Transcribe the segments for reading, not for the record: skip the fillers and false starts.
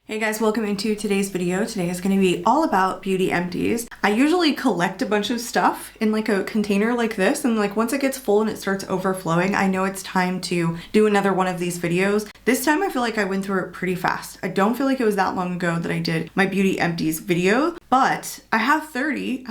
Hey guys, welcome into today's video. Today is going to be all about Beauty Empties. I usually collect a bunch of stuff in like a container like this, and like once it gets full and it starts overflowing, I know it's time to do another one of these videos. This time I feel like I went through it pretty fast. I don't feel like it was that long ago that I did my Beauty Empties video, but I have 30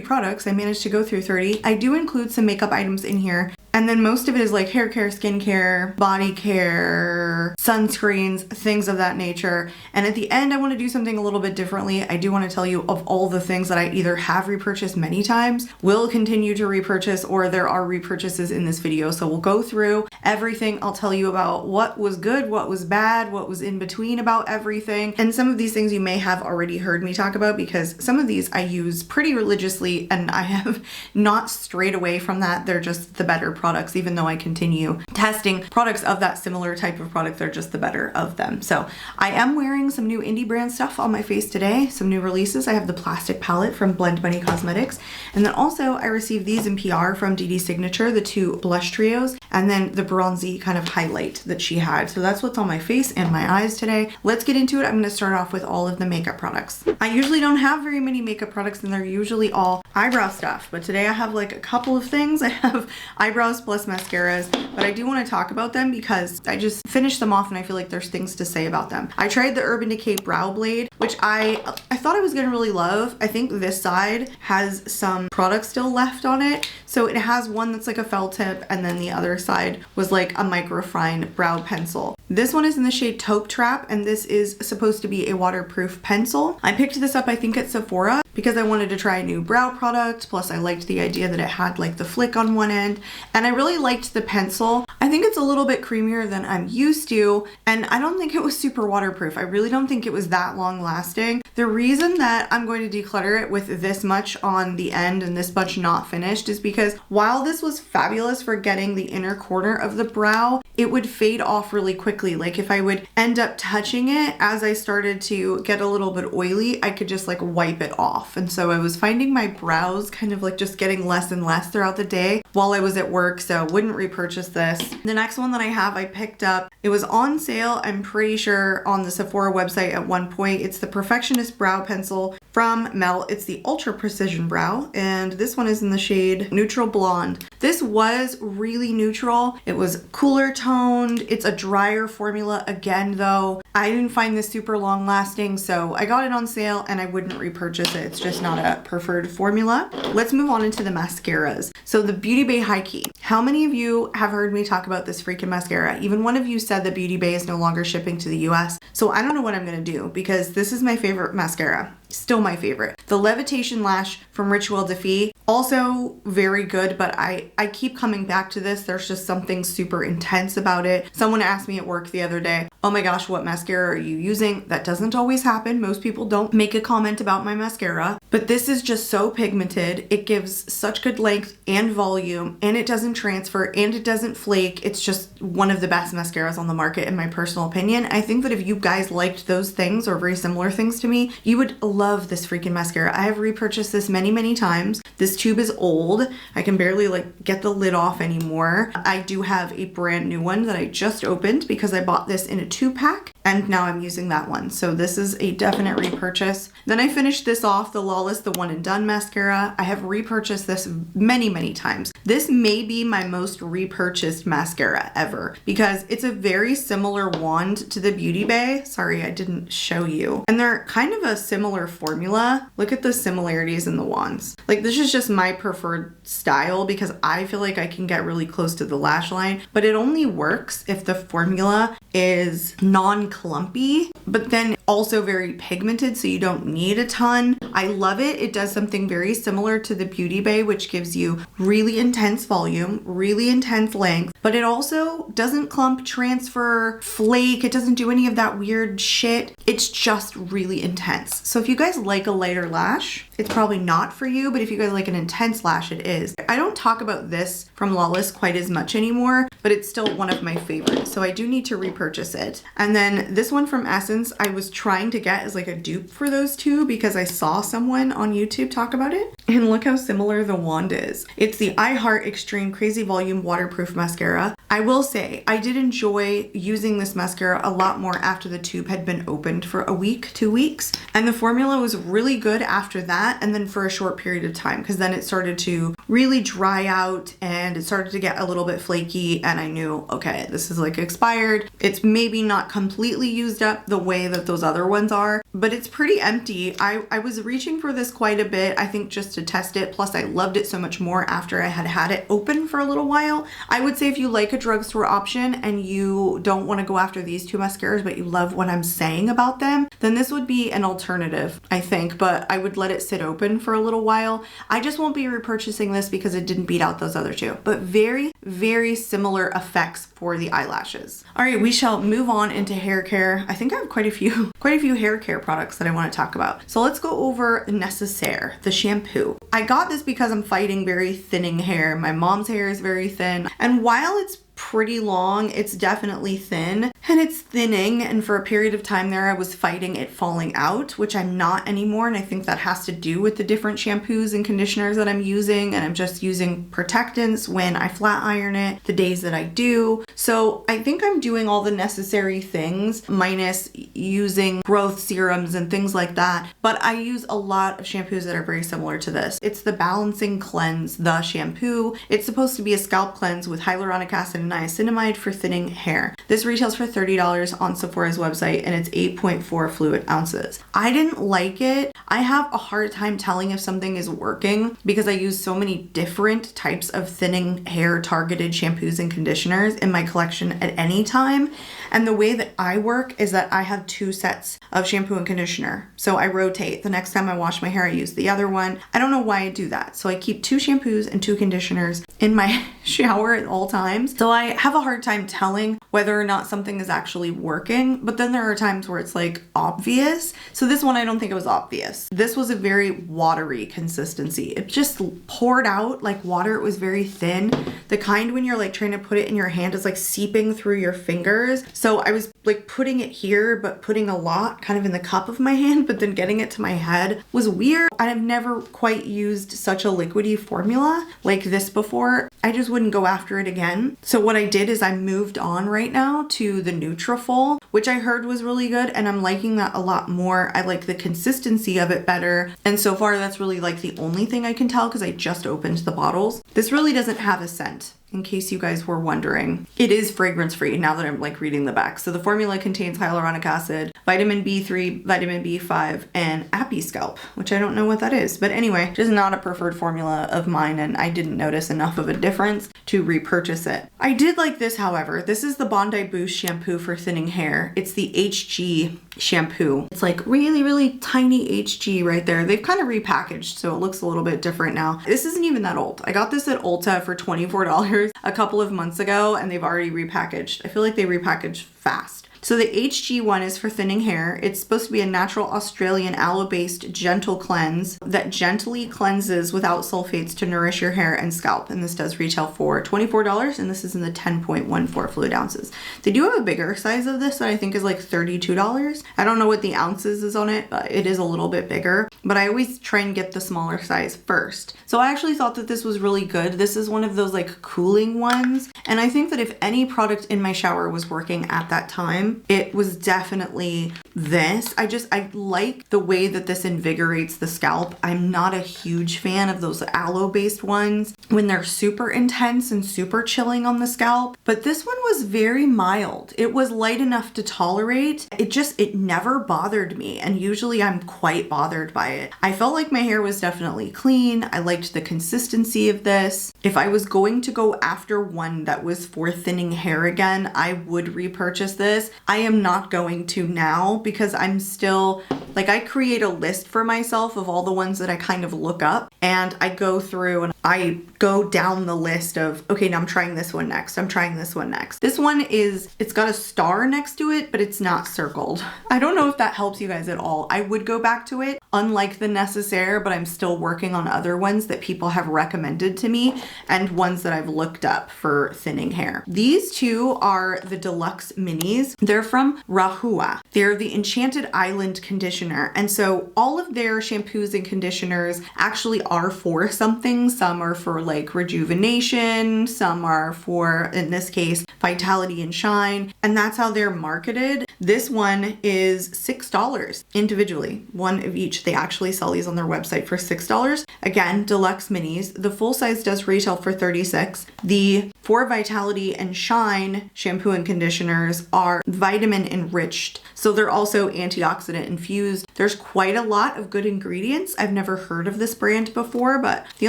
products. I managed to go through 30. I do include some makeup items in here. And then most of it is like hair care, skincare, body care, sunscreens, things of that nature. And at the end, I want to do something a little bit differently. I do want to tell you of all the things that I either have repurchased many times, will continue to repurchase, or there are repurchases in this video. So we'll go through everything. I'll tell you about what was good, what was bad, what was in between about everything. And some of these things you may have already heard me talk about because some of these I use pretty religiously and I have not strayed away from that. They're just the better products, even though I continue testing products of that similar type of product. They're just the better of them. So I am wearing some new indie brand stuff on my face today, some new releases. I have the plastic palette from Blend Bunny Cosmetics, and then also I received these in PR from DD Signature, the two blush trios, and then the bronzy kind of highlight that she had. So that's what's on my face and my eyes today. Let's get into it. I'm going to start off with all of the makeup products. I usually don't have very many makeup products and they're usually all eyebrow stuff, but today I have like a couple of things. I have eyebrows plus mascaras, but I do want to talk about them because I just finished them off and I feel like there's things to say about them. I tried the Urban Decay Brow Blade, which I thought I was going to really love. I think this side has some product still left on it. So it has one that's like a felt tip, and then the other side was like a microfine brow pencil. This one is in the shade Taupe Trap, and this is supposed to be a waterproof pencil. I picked this up, I think, at Sephora because I wanted to try a new brow product. Plus I liked the idea that it had like the flick on one end, and I really liked the pencil. I think it's a little bit creamier than I'm used to, and I don't think it was super waterproof. I really don't think it was that long lasting. The reason that I'm going to declutter it with this much on the end and this much not finished is because while this was fabulous for getting the inner corner of the brow, it would fade off really quickly. Like if I would end up touching it as I started to get a little bit oily, I could just like wipe it off. And so I was finding my brows kind of like just getting less and less throughout the day while I was at work, so wouldn't repurchase this. The next one that I have, I picked up, it was on sale, I'm pretty sure, on the Sephora website at one point. It's the Perfectionist Brow Pencil from Melt. It's the Ultra Precision Brow, and this one is in the shade Neutral Blonde. This was really neutral. It was cooler toned. It's a drier formula again, though. I didn't find this super long lasting, so I got it on sale and I wouldn't repurchase it. It's just not a preferred formula. Let's move on into the mascaras. So the Beauty Bay High Key. How many of you have heard me talk about this freaking mascara? Even one of you said that Beauty Bay is no longer shipping to the US. So I don't know what I'm gonna do because this is my favorite mascara. Still my favorite. The Levitation Lash from Rituel de Fille, also very good, but I keep coming back to this. There's just something super intense about it. Someone asked me at work the other day, oh my gosh, what mascara are you using? That doesn't always happen. Most people don't make a comment about my mascara, but this is just so pigmented. It gives such good length and volume, and it doesn't transfer and it doesn't flake. It's just one of the best mascaras on the market in my personal opinion. I think that if you guys liked those things or very similar things to me, you would love this freaking mascara. I have repurchased this many times. This tube is old. I can barely like get the lid off anymore. I do have a brand new one that I just opened because I bought this in a 2-pack and now I'm using that one. So this is a definite repurchase. Then I finished this off, the Lawless The One and Done mascara. I have repurchased this many times. This may be my most repurchased mascara ever because it's a very similar wand to the Beauty Bay. Sorry, I didn't show you. And they're kind of a similar formula. Look at the similarities in the wands. Like this is just my preferred style because I feel like I can get really close to the lash line, but it only works if the formula is non-clumpy, but then also very pigmented, so you don't need a ton. I love it. It does something very similar to the Beauty Bay, which gives you really intense volume, really intense length, but it also doesn't clump, transfer, flake. It doesn't do any of that weird shit. It's just really intense. So if you guys like a lighter lash, it's probably not for you, but if you guys like an intense lash, it is. I don't talk about this from Lawless quite as much anymore, but it's still one of my favorites, so I do need to repurchase it. And then this one from Essence, I was trying to get as like a dupe for those two because I saw someone on YouTube talk about it. And look how similar the wand is. It's the I Heart Extreme Crazy Volume Waterproof Mascara. I will say, I did enjoy using this mascara a lot more after the tube had been opened for a week, 2 weeks. And the formula was really good after that, and then for a short period of time, because then it started to really dry out and it started to get a little bit flaky, and I knew, okay, this is like expired. It's maybe not completely used up the way that those other ones are, but it's pretty empty. I was reaching for this quite a bit, I think, just to test it. Plus I loved it so much more after I had had it open for a little while. I would say if you like a drugstore option and you don't want to go after these two mascaras, but you love what I'm saying about them, then this would be an alternative, I think, but I would let it sit open for a little while. I just won't be repurchasing this because it didn't beat out those other two, but very, very similar effects for the eyelashes. All right, we shall move on into hair care. I think I have quite a few hair care products that I want to talk about. So let's go over Necessaire, the shampoo. I got this because I'm fighting very thinning hair. My mom's hair is very thin, and while it's pretty long, it's definitely thin and it's thinning, and for a period of time there I was fighting it falling out, which I'm not anymore, and I think that has to do with the different shampoos and conditioners that I'm using, and I'm just using protectants when I flat iron it the days that I do. So I think I'm doing all the necessary things minus using growth serums and things like that, but I use a lot of shampoos that are very similar to this. It's the Balancing Cleanse, the shampoo. It's supposed to be a scalp cleanse with hyaluronic acid and niacinamide for thinning hair. This retails for $30 on Sephora's website, and it's 8.4 fluid ounces. I didn't like it. I have a hard time telling if something is working because I use so many different types of thinning hair targeted shampoos and conditioners in my collection at any time. And the way that I work is that I have 2 sets of shampoo and conditioner. So I rotate. The next time I wash my hair, I use the other one. I don't know why I do that. So I keep 2 shampoos and 2 conditioners in my shower at all times. So I have a hard time telling whether or not something is actually working, but then there are times where it's like obvious. So this one, I don't think it was obvious. This was a very watery consistency. It just poured out like water. It was very thin. The kind when you're like trying to put it in your hand is like seeping through your fingers. So I was like putting it here, but putting a lot kind of in the cup of my hand, but then getting it to my head was weird. I've never quite used such a liquidy formula like this before. I just wouldn't go after it again. So what I did is I moved on right now to the Nutrafol, which I heard was really good, and I'm liking that a lot more. I like the consistency of it better. And so far that's really like the only thing I can tell because I just opened the bottles. This really doesn't have a scent, in case you guys were wondering. It is fragrance free now that I'm like reading the back. So the formula contains hyaluronic acid, vitamin B3, vitamin B5, and Scalp, which I don't know what that is. But anyway, just not a preferred formula of mine, and I didn't notice enough of a difference to repurchase it. I did like this, however. This is the Bondi Boost shampoo for thinning hair. It's the HG shampoo. It's like really, really tiny HG right there. They've kind of repackaged, so it looks a little bit different now. This isn't even that old. I got this at Ulta for $24 a couple of months ago, and they've already repackaged. I feel like they repackaged fast. So the HG one is for thinning hair. It's supposed to be a natural Australian aloe-based gentle cleanse that gently cleanses without sulfates to nourish your hair and scalp. And this does retail for $24, and this is in the 10.14 fluid ounces. They do have a bigger size of this that I think is like $32. I don't know what the ounces is on it, but it is a little bit bigger. But I always try and get the smaller size first. So I actually thought that this was really good. This is one of those like cooling ones. And I think that if any product in my shower was working at that time, it was definitely this. I like the way that this invigorates the scalp. I'm not a huge fan of those aloe-based ones when they're super intense and super chilling on the scalp, but this one was very mild. It was light enough to tolerate. It never bothered me, and usually I'm quite bothered by it. I felt like my hair was definitely clean. I liked the consistency of this. If I was going to go after one that was for thinning hair again, I would repurchase this. I am not going to now because I'm still, like, I create a list for myself of all the ones that I kind of look up, and I go through and I go down the list of, okay, now I'm trying this one next. I'm trying this one next. This one is, it's got a star next to it, but it's not circled. I don't know if that helps you guys at all. I would go back to it, unlike the Necessaire, but I'm still working on other ones that people have recommended to me and ones that I've looked up for thinning hair. These two are the Deluxe Minis. They're from Rahua. They're the Enchanted Island conditioner. And so all of their shampoos and conditioners actually are for something. Some are for like rejuvenation, some are for, in this case, vitality and shine, and that's how they're marketed. This one is $6 individually, one of each. They actually sell these on their website for $6. Again, Deluxe Minis. The full size does retail for $36. The for vitality and shine shampoo and conditioners are vitamin enriched, so they're also antioxidant infused. There's quite a lot of good ingredients. I've never heard of this brand before, but the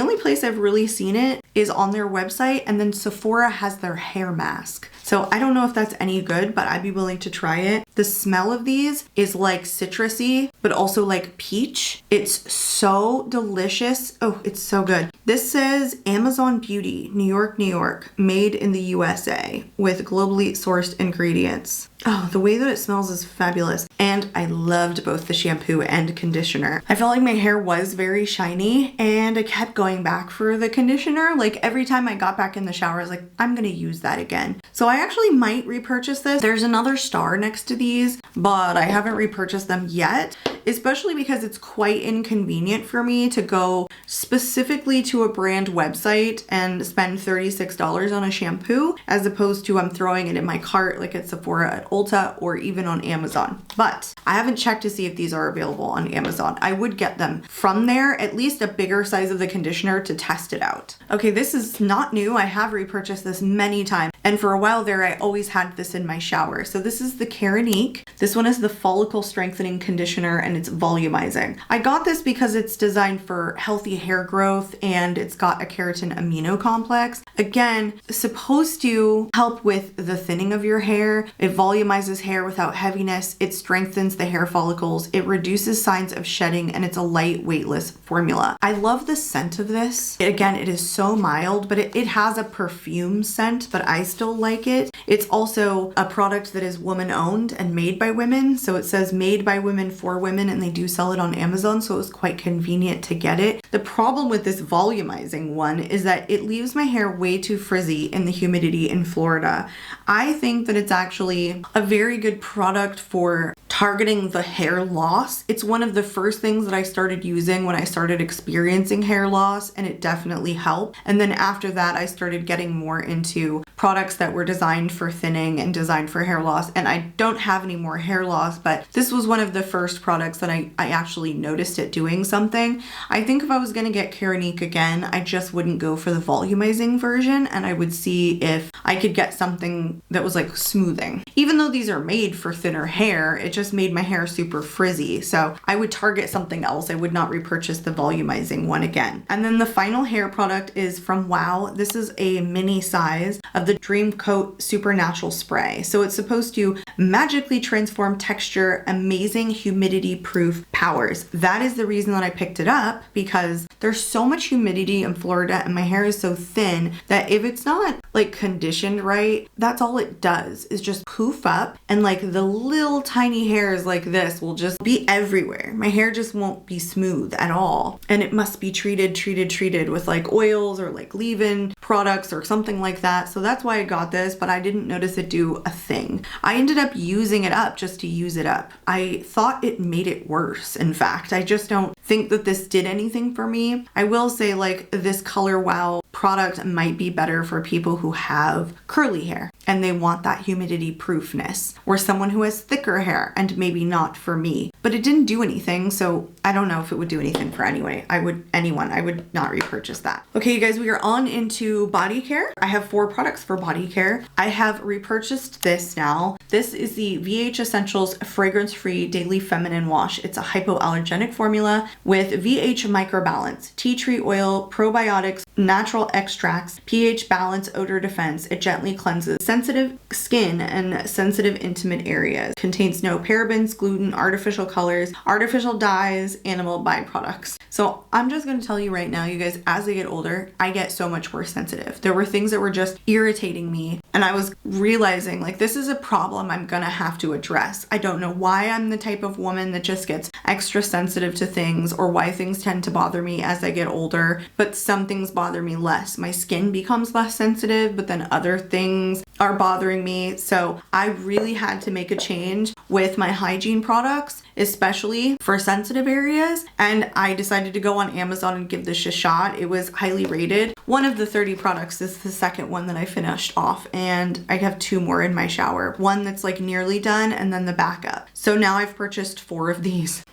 only place I've really seen it is on their website, and then Sephora has their hair mask. So I don't know if that's any good, but I'd be willing to try it. The smell of these is like citrusy, but also like peach. It's so delicious. Oh, it's so good. This says Amazon Beauty, New York, New York, made in the USA with globally sourced ingredients. Oh, the way that it smells is fabulous. And I loved both the shampoo and conditioner. I felt like my hair was very shiny and I kept going back for the conditioner. Like every time I got back in the shower, I was like, I'm gonna use that again. So I actually might repurchase this. There's another star next to these, but I haven't repurchased them yet, especially because it's quite inconvenient for me to go specifically to a brand website and spend $36 on a shampoo, as opposed to I'm throwing it in my cart like at Sephora, at Ulta, or even on Amazon. But I haven't checked to see if these are available on Amazon. I would get them from there, at least a bigger size of the conditioner to test it out. Okay, this is not new. I have repurchased this many times, and for a while there I always had this in my shower. So this is the KARIM. This one is the follicle strengthening conditioner and it's volumizing. I got this because it's designed for healthy hair growth and it's got a keratin amino complex. Again, supposed to help with the thinning of your hair. It volumizes hair without heaviness. It strengthens the hair follicles. It reduces signs of shedding, and it's a light, weightless formula. I love the scent of this. Again, it is so mild, but it has a perfume scent, but I still like it. It's also a product that is woman owned and made by women. So it says made by women for women, and they do sell it on Amazon. So it was quite convenient to get it. The problem with this volumizing one is that it leaves my hair way too frizzy in the humidity in Florida. I think that it's actually a very good product for targeting the hair loss. It's one of the first things that I started using when I started experiencing hair loss, and it definitely helped. And then after that, I started getting more into products that were designed for thinning and designed for hair loss. And I don't have any more hair loss, but this was one of the first products that I actually noticed it doing something. I think if I was gonna get KARIM again, I just wouldn't go for the volumizing version, and I would see if I could get something that was like smoothing. Even though these are made for thinner hair, it just made my hair super frizzy. So I would target something else. I would not repurchase the volumizing one again. And then the final hair product is from Wow. This is a mini size of the Dream Coat Supernatural Spray. So it's supposed to magically transform texture, amazing humidity proof powers. That is the reason that I picked it up, because there's so much humidity in Florida and my hair is so thin that if it's not like conditioned right, that's all it does is just poof up, and like the little tiny hairs like this will just be everywhere. My hair just won't be smooth at all. And it must be treated with like oils or like leave-in products or something like that. So that's why I got this, but I didn't notice it do a thing. I ended up using it up just to use it up. I thought it made it worse. In fact, I just don't think that this did anything for me. I will say like this Color Wow product might be better for people who have curly hair and they want that humidity proofness, or someone who has thicker hair, and maybe not for me. But it didn't do anything, so I don't know if it would do anything for anyone. I would not repurchase that. Okay, you guys, we are on into Bodycare. I have 4 products for Bodycare. I have repurchased this now. This is the VH Essentials Fragrance-Free Daily Feminine Wash. It's a hypoallergenic formula with VH Microbalance, tea tree oil, probiotics, natural extracts, pH balance, odor defense. It gently cleanses sensitive skin and sensitive intimate areas. Contains no parabens, gluten, artificial colors, artificial dyes, animal byproducts. So I'm just going to tell you right now, you guys, as I get older, I get so much more sensitive. There were things that were just irritating me, and I was realizing like this is a problem I'm gonna have to address. I don't know why I'm the type of woman that just gets extra sensitive to things, or why things tend to bother me as I get older, but some things bother me less. My skin becomes less sensitive, but then other things are bothering me. So I really had to make a change with my hygiene products, especially for sensitive areas. And I decided to go on Amazon and give this a shot. It was highly rated. One of the 30 products is the second one that I finished off, and I have 2 more in my shower. One that's like nearly done, and then the backup. So now I've purchased 4 of these.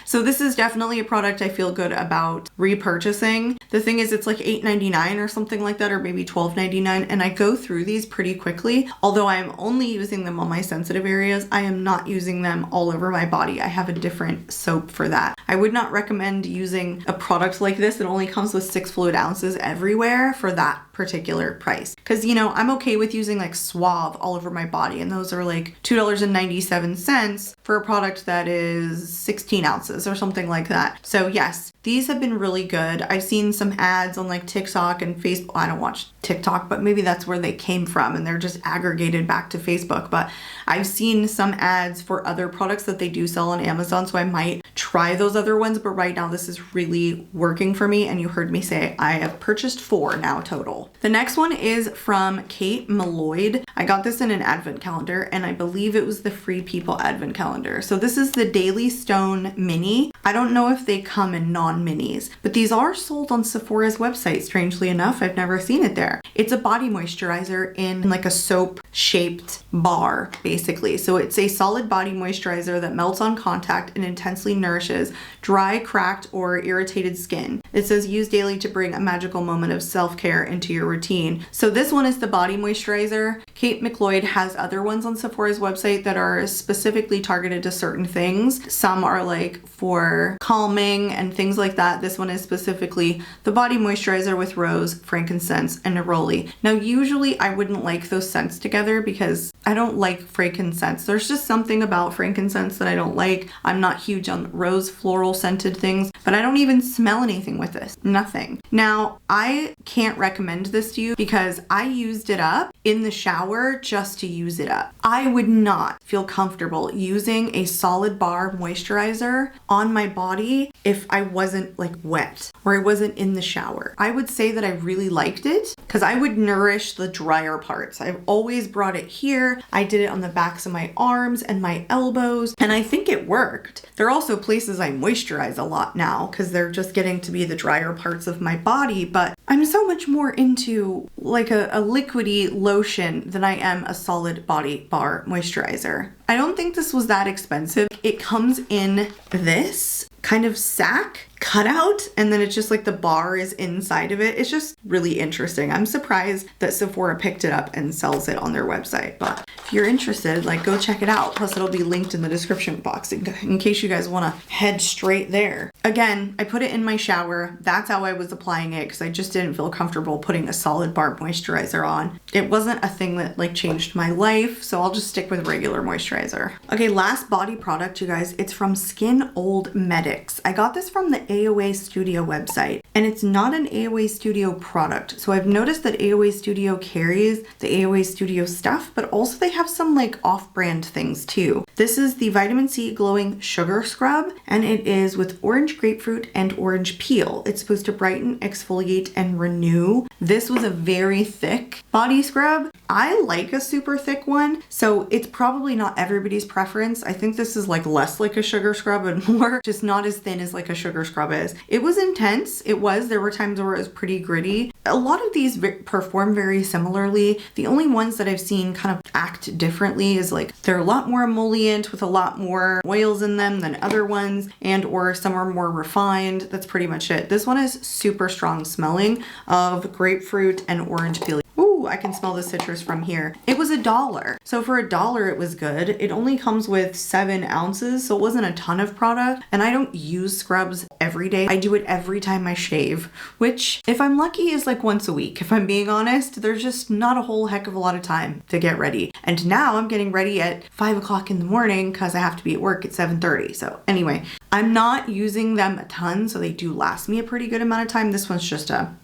So this is definitely a product I feel good about repurchasing. The thing is, it's like $8.99 or something like that, or maybe $12.99, and I go through these pretty quickly. Although I'm only using them on my sensitive areas, I am not using them all over my body. I have a different soap for that. I would not recommend using a product like this that only comes with 6 fluid ounces everywhere for that particular price. Because, you know, I'm okay with using like Suave all over my body, and those are like $2.97 for a product that is 16 ounces or something like that. So yes, these have been really good. I've seen some ads on like TikTok and Facebook. I don't watch TikTok, but maybe that's where they came from and they're just aggregated back to Facebook. But I've seen some ads for other products that they do sell on Amazon, so I might try those other ones. But right now this is really working for me, and you heard me say I have purchased 4 now total. The next one is from Kate Malloyd. I got this in an advent calendar, and I believe it was the Free People advent calendar. So this is the Daily Stone Mini. I don't know if they come in non-minis, but these are sold on Sephora's website, strangely enough. I've never seen it there. It's a body moisturizer in like a soap shaped bar, basically. So it's a solid body moisturizer that melts on contact and intensely nourishes dry, cracked, or irritated skin. It says use daily to bring a magical moment of self-care into your routine. So this one is the body moisturizer. Kate McLeod has other ones on Sephora's website that are specifically targeted to certain things. Some are like for calming and things like that. This one is specifically the body moisturizer with rose, frankincense, and neroli. Now usually I wouldn't like those scents together because I don't like frankincense. There's just something about frankincense that I don't like. I'm not huge on rose floral scented things, but I don't even smell anything with this. Nothing. Now I can't recommend this to you because I used it up in the shower just to use it up. I would not feel comfortable using a solid bar moisturizer on my body if I wasn't like wet or I wasn't in the shower. I would say that I really liked it because I would nourish the drier parts. I've always brought it here. I did it on the backs of my arms and my elbows, and I think it worked. There are also places I moisturize a lot now because they're just getting to be the drier parts of my body, but I'm so much more into like a liquidy lotion than I am a solid body bar moisturizer. I don't think this was that expensive. It comes in this kind of sack cutout, and then it's just like the bar is inside of it. It's just really interesting. I'm surprised that Sephora picked it up and sells it on their website, but if you're interested, like, go check it out. Plus it'll be linked in the description box in case you guys want to head straight there. Again, I put it in my shower. That's how I was applying it because I just didn't feel comfortable putting a solid bar moisturizer on. It wasn't a thing that like changed my life, so I'll just stick with regular moisturizer. Okay, last body product, you guys. It's from Skin Old Medics. I got this from the AOA Studio website, and it's not an AOA Studio product. So I've noticed that AOA Studio carries the AOA Studio stuff, but also they have some like off-brand things too. This is the Vitamin C Glowing Sugar Scrub, and it is with orange grapefruit and orange peel. It's supposed to brighten, exfoliate, and renew. This was a very thick body scrub. I like a super thick one, so it's probably not everybody's preference. I think this is like less like a sugar scrub and more just not as thin as like a sugar scrub is. It was intense. There were times where it was pretty gritty. A lot of these perform very similarly. The only ones that I've seen kind of act differently is like they're a lot more emollient with a lot more oils in them than other ones, and or some are more refined. That's pretty much it. This one is super strong smelling of grapefruit and orange peel. Ooh, ooh, I can smell the citrus from here. It was $1. So for $1, it was good. It only comes with 7 ounces, so it wasn't a ton of product. And I don't use scrubs every day. I do it every time I shave, which if I'm lucky is like once a week. If I'm being honest, there's just not a whole heck of a lot of time to get ready. And now I'm getting ready at 5 o'clock in the morning because I have to be at work at 7:30. So anyway, I'm not using them a ton, so they do last me a pretty good amount of time. This one's just a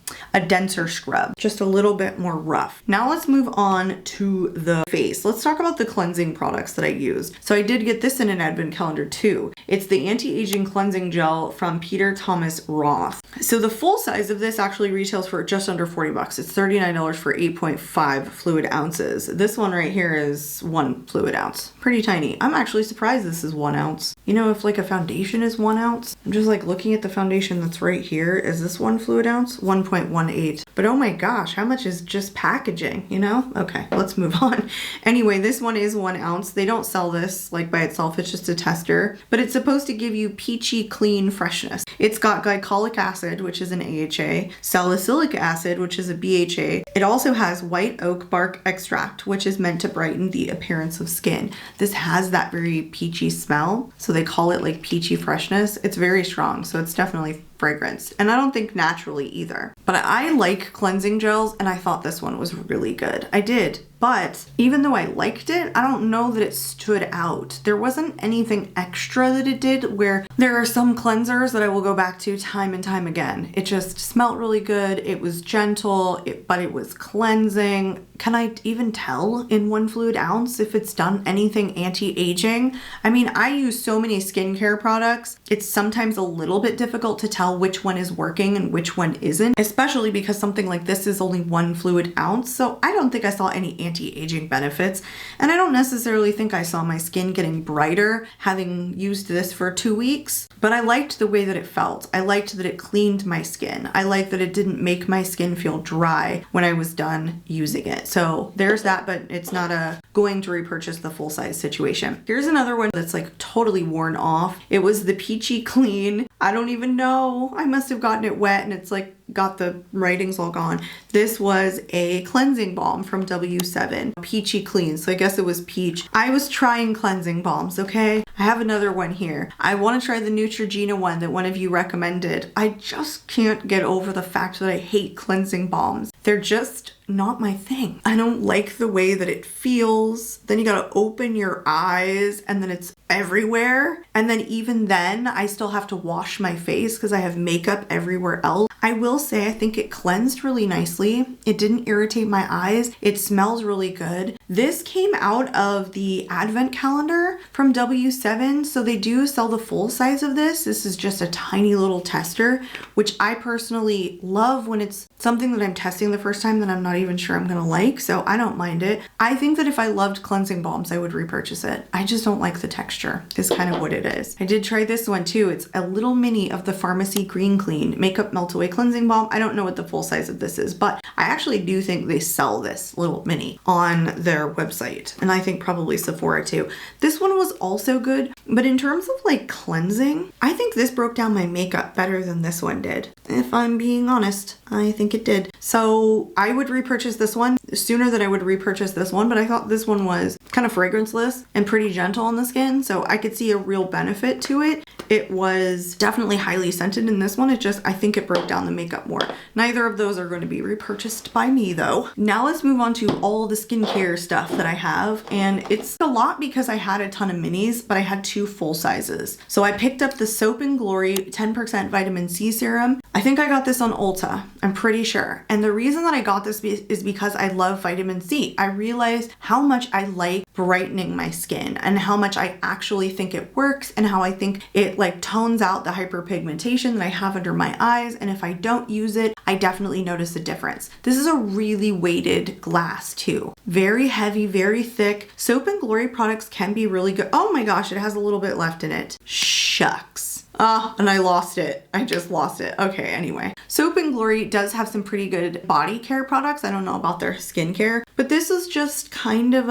denser scrub, just a little bit more rough. Now let's move on to the face. Let's talk about the cleansing products that I used. So I did get this in an advent calendar too. It's the anti-aging cleansing gel from Peter Thomas Roth. So the full size of this actually retails for just under 40 bucks. It's $39 for 8.5 fluid ounces. This one right here is 1 fluid ounce. Pretty tiny. I'm actually surprised this is 1 ounce. You know, if like a foundation is 1 ounce, I'm just like looking at the foundation that's right here. Is this 1 fluid ounce? 1.18. But oh my gosh, how much is just packaging, you know? Okay, let's move on. Anyway, this one is 1 ounce. They don't sell this like by itself. It's just a tester, but it's supposed to give you peachy clean freshness. It's got glycolic acid, which is an AHA, salicylic acid, which is a BHA. It also has white oak bark extract, which is meant to brighten the appearance of skin. This has that very peachy smell, so they call it like peachy freshness. It's very strong, so it's definitely fragrance, and I don't think naturally either. But I like cleansing gels, and I thought this one was really good. I did. But even though I liked it, I don't know that it stood out. There wasn't anything extra that it did, where there are some cleansers that I will go back to time and time again. It just smelled really good. It was gentle, but it was cleansing. Can I even tell in 1 fluid ounce if it's done anything anti-aging? I mean, I use so many skincare products. It's sometimes a little bit difficult to tell which one is working and which one isn't, especially because something like this is only 1 fluid ounce. So I don't think I saw any anti-aging benefits. And I don't necessarily think I saw my skin getting brighter having used this for 2 weeks, but I liked the way that it felt. I liked that it cleaned my skin. I liked that it didn't make my skin feel dry when I was done using it. So there's that, but it's not a going to repurchase the full size situation. Here's another one that's like totally worn off. It was the Peachy Clean. I don't even know. I must have gotten it wet and it's like got the writings all gone. This was a cleansing balm from W7, Peachy Clean. So I guess it was peach. I was trying cleansing balms, okay? I have another one here. I want to try the Neutrogena one that one of you recommended. I just can't get over the fact that I hate cleansing balms. They're just not my thing. I don't like the way that it feels. Then you gotta open your eyes and then it's everywhere. And then even then, I still have to wash my face because I have makeup everywhere else. I will say I think it cleansed really nicely. It didn't irritate my eyes. It smells really good. This came out of the advent calendar from W7, so they do sell the full size of this. This is just a tiny little tester, which I personally love when it's something that I'm testing the first time that I'm not even sure I'm gonna like, so I don't mind it. I think that if I loved cleansing balms, I would repurchase it. I just don't like the texture, is kind of what it is. I did try this one too. It's a little mini of the Pharmacy Green Clean Makeup Melt Away Cleansing Balm. I don't know what the full size of this is, but I actually do think they sell this little mini on their website, and I think probably Sephora too. This one was also good, but in terms of like cleansing, I think this broke down my makeup better than this one did. If I'm being honest, I think it did. So I would repurchase this one sooner than I would repurchase this one, but I thought this one was kind of fragranceless and pretty gentle on the skin, so I could see a real benefit to it. It was definitely highly scented in this one. It just, I think it broke down the makeup more. Neither of those are going to be repurchased by me though. Now let's move on to all the skincare stuff that I have, and it's a lot because I had a ton of minis, but I had 2 full sizes. So I picked up the Soap and Glory 10% vitamin C serum. I think I got this on Ulta, I'm pretty sure. And the reason that I got this is because I love vitamin C. I realized how much I like brightening my skin and how much I actually think it works and how I think it like tones out the hyperpigmentation that I have under my eyes. And if I don't use it, I definitely notice a difference. This is a really weighted glass too. Very heavy, very thick. Soap and Glory products can be really good. Oh my gosh, it has a little bit left in it. Shucks. And I lost it. I just lost it. Okay, anyway. Soap and Glory does have some pretty good body care products. I don't know about their skincare, but this is just kind of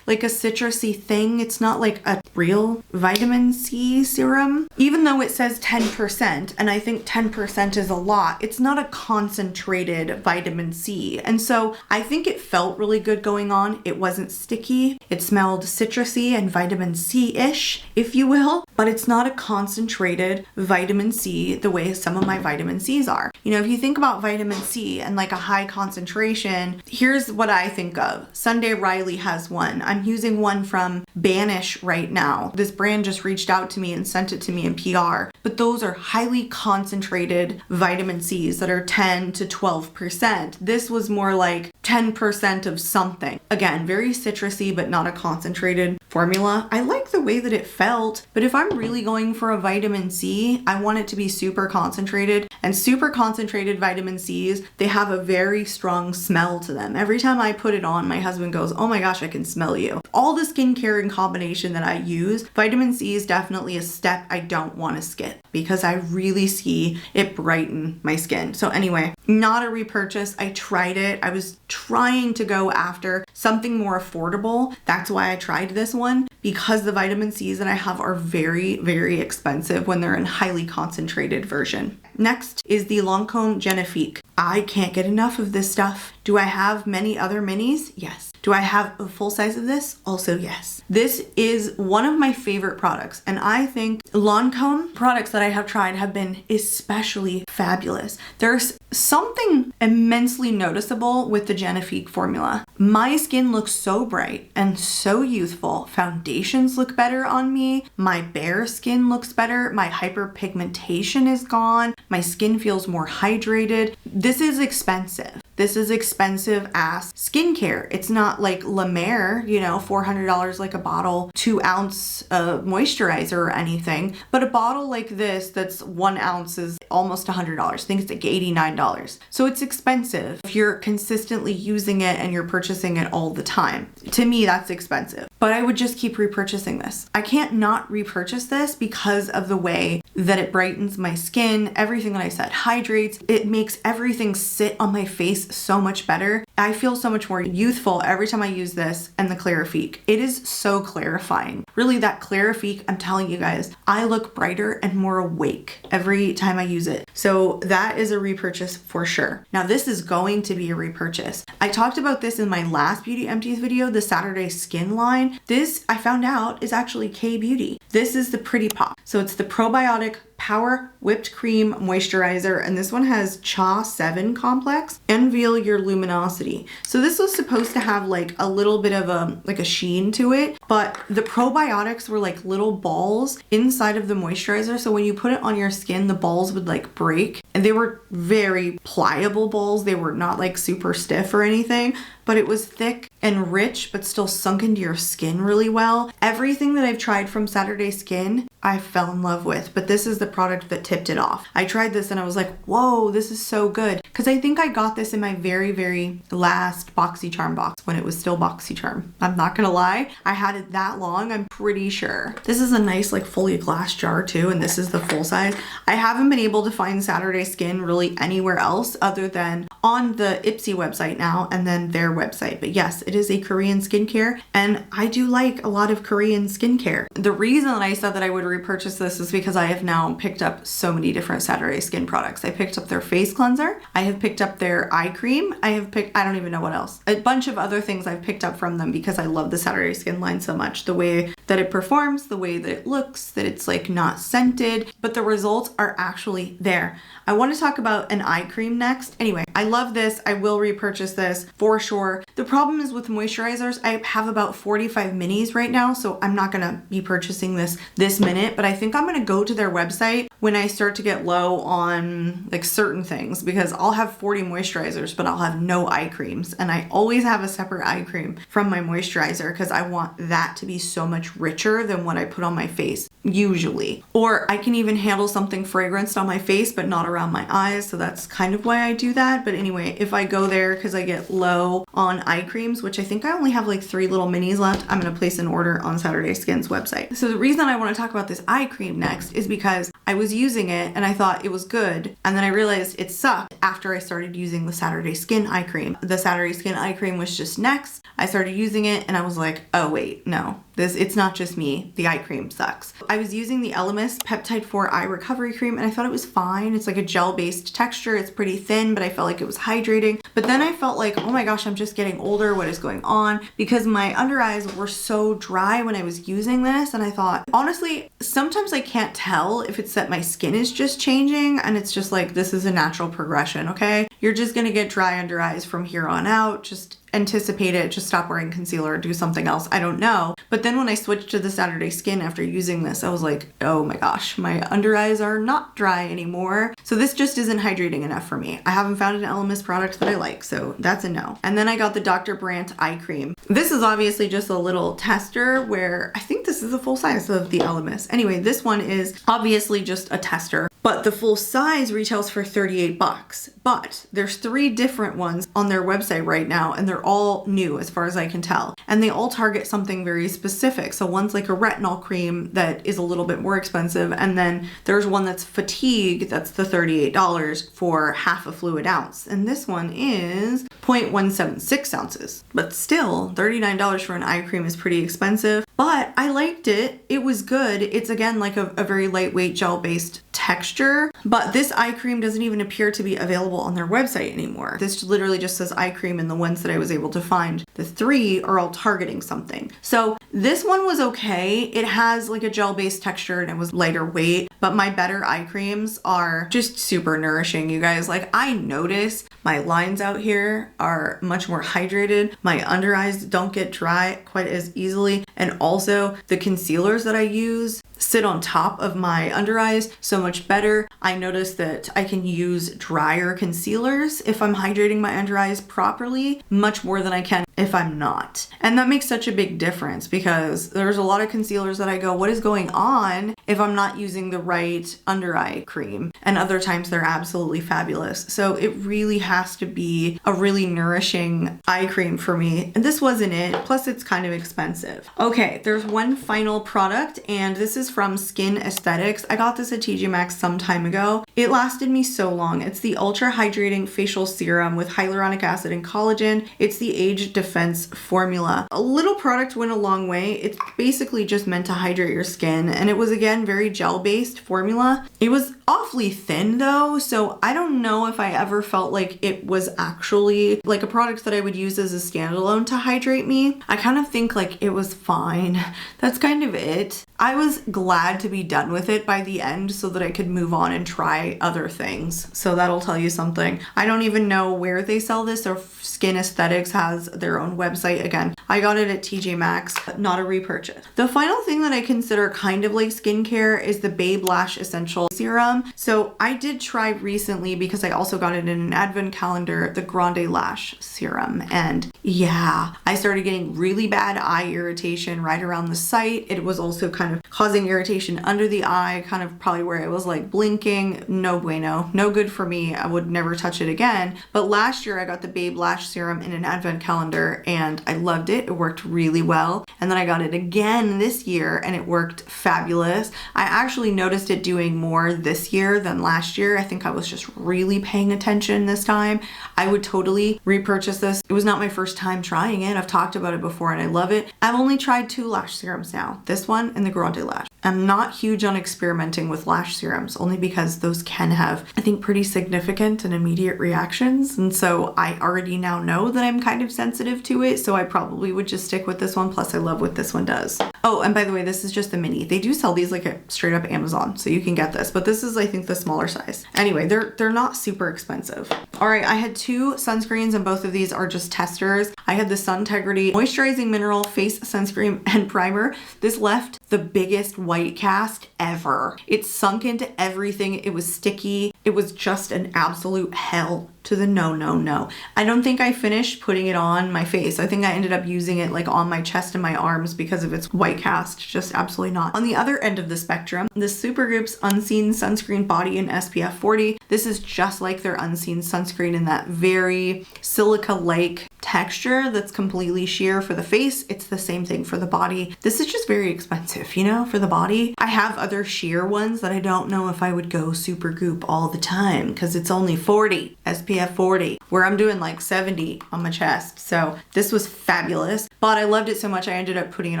like a citrusy thing. It's not like a real vitamin C serum. Even though it says 10%, and I think 10% is a lot, it's not a concentrated vitamin C. And so I think it felt really good going on. It wasn't sticky. It smelled citrusy and vitamin C-ish, if you will, but it's not a concentrated vitamin C the way some of my vitamin C's are. You know, if you think about vitamin C and like a high concentration, here's what I think of. Sunday Riley has one. I'm using one from Banish right now. This brand just reached out to me and sent it to me in PR, but those are highly concentrated vitamin C's that are 10 to 12%. This was more like 10% of something. Again, very citrusy, but not a concentrated formula. I like the way that it felt, but if I'm really going for a vitamin C, I want it to be super concentrated, and super concentrated vitamin C's, they have a very strong smell to them. Every time I put it on, my husband goes, oh my gosh, I can smell you. All the skincare in combination that I use, vitamin C is definitely a step I don't want to skip because I really see it brighten my skin. So anyway, not a repurchase. I tried it. I was trying to go after something more affordable. That's why I tried this one, because the vitamin C's that I have are very, very expensive when they're in highly concentrated version. Next is the Lancome Genifique. I can't get enough of this stuff. Do I have many other minis? Yes. Do I have a full size of this? Also yes. This is one of my favorite products, and I think Lancome products that I have tried have been especially fabulous. There's something immensely noticeable with the Genifique formula. My skin looks so bright and so youthful. Foundations look better on me. My bare skin looks better. My hyperpigmentation is gone. My skin feels more hydrated. This is expensive. This is expensive ass skincare. It's not like La Mer, you know, $400 like a bottle, 2-ounce moisturizer or anything. But a bottle like this that's 1 ounce is almost $100. I think it's like $89. So it's expensive if you're consistently using it and you're purchasing it all the time. To me, that's expensive. But I would just keep repurchasing this. I can't not repurchase this because of the way that it brightens my skin. Everything that I said hydrates. It makes everything sit on my face so much better. I feel so much more youthful every time I use this and the Clarifique. It is so clarifying. Really, that Clarifique, I'm telling you guys, I look brighter and more awake every time I use it. So that is a repurchase for sure. Now this is going to be a repurchase. I talked about this in my last Beauty Empties video, the Saturday Skin line. This, I found out, is actually K-Beauty. This is the Pretty Pop. So it's the probiotic Power Whipped Cream Moisturizer, and this one has CHA 7 complex. Unveil your luminosity. So this was supposed to have like a little bit of a sheen to it, but the probiotics were like little balls inside of the moisturizer. So when you put it on your skin, the balls would like break, and they were very pliable balls. They were not like super stiff or anything, but it was thick and rich, but still sunk into your skin really well. Everything that I've tried from Saturday Skin, I fell in love with, but this is the product that tipped it off. I tried this and I was like, whoa, this is so good. Because I think I got this in my very, very last BoxyCharm box when it was still BoxyCharm. I'm not gonna lie, I had it that long, I'm pretty sure. This is a nice like fully glass jar too, and this is the full size. I haven't been able to find Saturday Skin really anywhere else other than on the Ipsy website now and then their website. But yes, it is a Korean skincare, and I do like a lot of Korean skincare. The reason that I said that I would repurchase this is because I have now picked up so many different Saturday Skin products. I picked up their face cleanser. I have picked up their eye cream. I don't even know what else. A bunch of other things I've picked up from them because I love the Saturday Skin line so much. The way that it performs, the way that it looks, that it's like not scented, but the results are actually there. I want to talk about an eye cream next. Anyway, I love this. I will repurchase this for sure. The problem is with moisturizers, I have about 45 minis right now, so I'm not gonna be purchasing this minute, but I think I'm gonna go to their website when I start to get low on like certain things, because I'll have 40 moisturizers, but I'll have no eye creams. And I always have a separate eye cream from my moisturizer because I want that to be so much much richer than what I put on my face usually. Or I can even handle something fragranced on my face but not around my eyes, so that's kind of why I do that. But anyway, if I go there because I get low on eye creams, which I think I only have like 3 little minis left, I'm gonna place an order on Saturday Skin's website. So the reason I want to talk about this eye cream next is because I was using it and I thought it was good, and then I realized it sucked after I started using the Saturday Skin eye cream. The Saturday Skin eye cream was just next. I started using it and I was like, oh wait, no, it's not just me, the eye cream sucks. I was using the Elemis Peptide 4 Eye Recovery Cream and I thought it was fine. It's like a gel-based texture. It's pretty thin, but I felt like it was hydrating. But then I felt like, oh my gosh, I'm just getting older. What is going on? Because my under eyes were so dry when I was using this, and I thought, honestly, sometimes I can't tell if it's that my skin is just changing and it's just like, this is a natural progression, okay? You're just gonna get dry under eyes from here on out. Just anticipate it, just stop wearing concealer, do something else, I don't know. But then when I switched to the Saturday Skin after using this, I was like, oh my gosh, my under eyes are not dry anymore. So this just isn't hydrating enough for me. I haven't found an Elemis product that I like, so that's a no. And then I got the Dr. Brandt Eye Cream. This is obviously just a little tester where I think this is the full size of the Elemis. Anyway, this one is obviously just a tester, but the full size retails for 38 bucks. But there's 3 different ones on their website right now, and they're all new as far as I can tell. And they all target something very specific. So one's like a retinol cream that is a little bit more expensive, and then there's one that's fatigue, that's the $38 for half a fluid ounce. And this one is 0.176 ounces. But still, $39 for an eye cream is pretty expensive. But I liked it. It was good. It's again like a very lightweight gel-based texture, but this eye cream doesn't even appear to be available on their website anymore. This literally just says eye cream, and the ones that I was able to find, the 3 are all targeting something. So this one was okay. It has like a gel-based texture and it was lighter weight, but my better eye creams are just super nourishing, you guys. Like, I notice my lines out here are much more hydrated. My under eyes don't get dry quite as easily. And also the concealers that I use sit on top of my under eyes so much better. I noticed that I can use drier concealers if I'm hydrating my under eyes properly, much more than I can if I'm not. And that makes such a big difference, because there's a lot of concealers that I go, what is going on if I'm not using the right under eye cream? And other times they're absolutely fabulous. So it really has to be a really nourishing eye cream for me. And this wasn't it. Plus it's kind of expensive. Okay, there's one final product, and this is from Skin Aesthetics. I got this at TJ Maxx some time ago. It lasted me so long. It's the Ultra Hydrating Facial Serum with hyaluronic acid and collagen. It's the Age Defense formula. A little product went a long way. It's basically just meant to hydrate your skin, and it was again very gel-based formula. It was awfully thin though, so I don't know if I ever felt like it was actually like a product that I would use as a standalone to hydrate me. I kind of think like it was fine. That's kind of it. I was glad to be done with it by the end so that I could move on and try other things. So that'll tell you something. I don't even know where they sell this, or Skin Aesthetics has their own website. Again, I got it at TJ Maxx, but not a repurchase. The final thing that I consider kind of like skincare is the Babe Lash Essential Serum. So I did try recently, because I also got it in an advent calendar, the Grande Lash Serum. And yeah, I started getting really bad eye irritation right around the site. It was also kind of causing irritation under the eye, kind of probably where I was like blinking. No bueno, no good for me. I would never touch it again. But last year I got the Babe Lash Serum in an advent calendar and I loved it. It worked really well. And then I got it again this year and it worked fabulous. I actually noticed it doing more this year than last year. I think I was just really paying attention this time. I would totally repurchase this. It was not my first time trying it. I've talked about it before and I love it. I've only tried 2 lash serums now, this one and the Grande Lash. I'm not huge on experimenting with lash serums, only because those can have, I think, pretty significant and immediate reactions. And so I already now know that I'm kind of sensitive to it. So I probably would just stick with this one. Plus I love what this one does. Oh, and by the way, this is just the mini. They do sell these like at straight up Amazon, so you can get this, but this is, I think, the smaller size. Anyway, they're not super expensive. All right, I had 2 sunscreens and both of these are just testers. I had the Suntegrity Moisturizing Mineral Face Sunscreen and Primer. This left the biggest white cast ever. It sunk into everything. It was sticky. It was just an absolute hell to to the no, no, no. I don't think I finished putting it on my face. I think I ended up using it like on my chest and my arms because of its white cast. Just absolutely not. On the other end of the spectrum, the Supergoop's Unseen Sunscreen Body in SPF 40. This is just like their Unseen sunscreen in that very silica-like texture that's completely sheer for the face. It's the same thing for the body. This is just very expensive, you know, for the body. I have other sheer ones that I don't know if I would go Supergoop all the time because it's only 40, SPF 40, where I'm doing like 70 on my chest. So this was fabulous, but I loved it so much I ended up putting it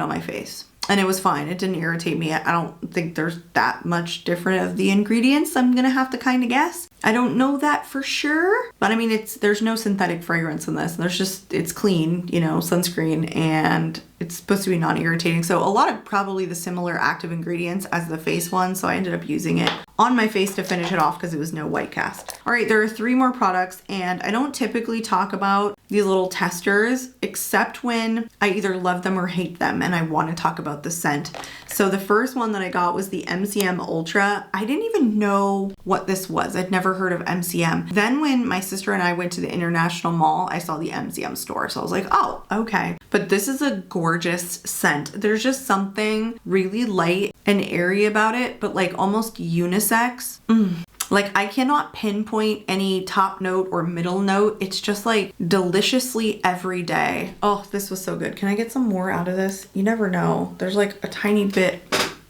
on my face. And it was fine. It didn't irritate me. I don't think there's that much different of the ingredients. I'm gonna have to kind of guess. I don't know that for sure, but I mean, there's no synthetic fragrance in this. It's clean, you know, sunscreen, and it's supposed to be non-irritating. So a lot of probably the similar active ingredients as the face one. So I ended up using it on my face to finish it off because it was no white cast. All right, there are 3 more products, and I don't typically talk about these little testers except when I either love them or hate them and I want to talk about the scent. So the first one that I got was the MCM Ultra. I didn't even know what this was. I'd never heard of MCM. Then when my sister and I went to the International Mall, I saw the MCM store. So I was like, oh, okay. But this is a gorgeous scent. There's just something really light and airy about it, but like almost unisex. Like I cannot pinpoint any top note or middle note. It's just like deliciously everyday. Oh, this was so good. Can I get some more out of this? You never know. There's like a tiny bit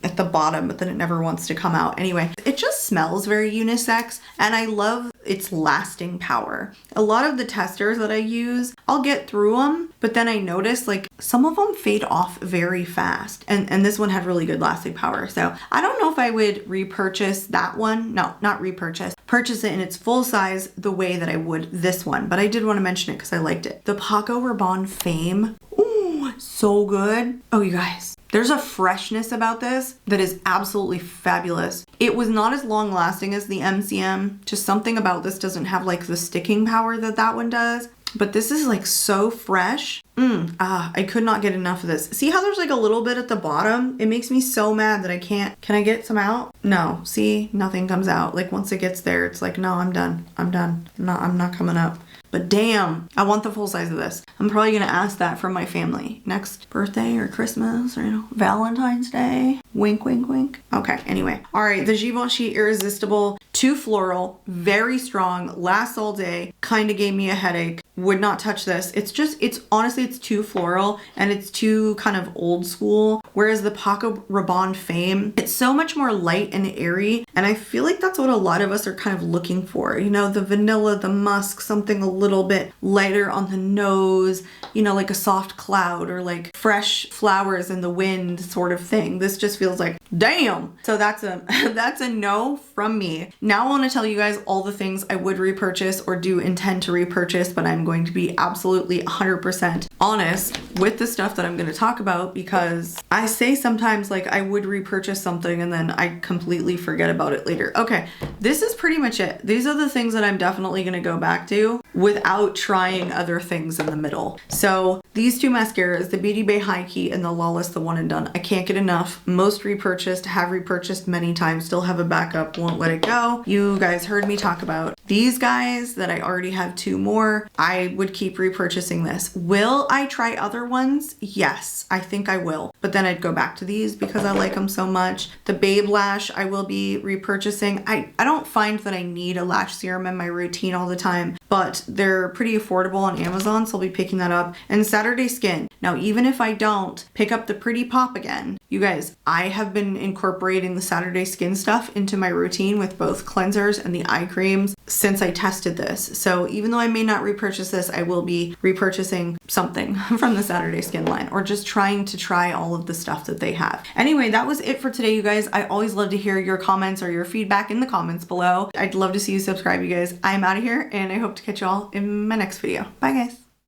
at the bottom, but then it never wants to come out. Anyway, it just smells very unisex, and I love its lasting power. A lot of the testers that I use, I'll get through them, but then I notice like some of them fade off very fast, and this one had really good lasting power. So I don't know if I would repurchase that one. No, not repurchase. Purchase it in its full size the way that I would this one, but I did want to mention it because I liked it. The Paco Rabanne Fame. Ooh, so good. Oh, you guys. There's a freshness about this that is absolutely fabulous. It was not as long lasting as the MCM. Just something about this doesn't have like the sticking power that that one does. But this is like so fresh. I could not get enough of this. See how there's like a little bit at the bottom? It makes me so mad that I can't. Can I get some out? No, see, nothing comes out. Like once it gets there, it's like, no, I'm done. I'm done. I'm not coming up. But damn, I want the full size of this. I'm probably gonna ask that from my family next birthday or Christmas or, you know, Valentine's Day. Wink, wink, wink. Okay, anyway. All right, the Givenchy Irresistible, too floral, very strong, lasts all day, kind of gave me a headache. Would not touch this. It's honestly, it's too floral and it's too kind of old school. Whereas the Paco Rabanne Fame, it's so much more light and airy. And I feel like that's what a lot of us are kind of looking for. You know, the vanilla, the musk, something a little bit lighter on the nose, you know, like a soft cloud or like fresh flowers in the wind sort of thing. This just feels like, damn. So that's a no from me. Now I want to tell you guys all the things I would repurchase or do intend to repurchase, but I'm going to be absolutely 100% honest with the stuff that I'm going to talk about, because I say sometimes like I would repurchase something and then I completely forget about it later. Okay, this is pretty much it. These are the things that I'm definitely going to go back to without trying other things in the middle. So these 2 mascaras, the Beauty Bay High Key and the Lawless the One and Done, I can't get enough. Most repurchased, have repurchased many times, still have a backup, won't let it go. You guys heard me talk about these guys that I already have 2 more. I would keep repurchasing this. Will I try other ones? Yes, I think I will. But then I'd go back to these because I like them so much. The Babe Lash I will be repurchasing. I don't find that I need a lash serum in my routine all the time, but they're pretty affordable on Amazon, so I'll be picking that up. And Saturday Skin. Now, even if I don't pick up the Pretty Pop again, you guys, I have been incorporating the Saturday Skin stuff into my routine with both cleansers and the eye creams since I tested this. So even though I may not repurchase this, I will be repurchasing something from the Saturday Skin line, or just trying to try all of the stuff that they have. Anyway, that was it for today, you guys. I always love to hear your comments or your feedback in the comments below. I'd love to see you subscribe, you guys. I'm out of here, and I hope to catch y'all in my next video. Bye, guys.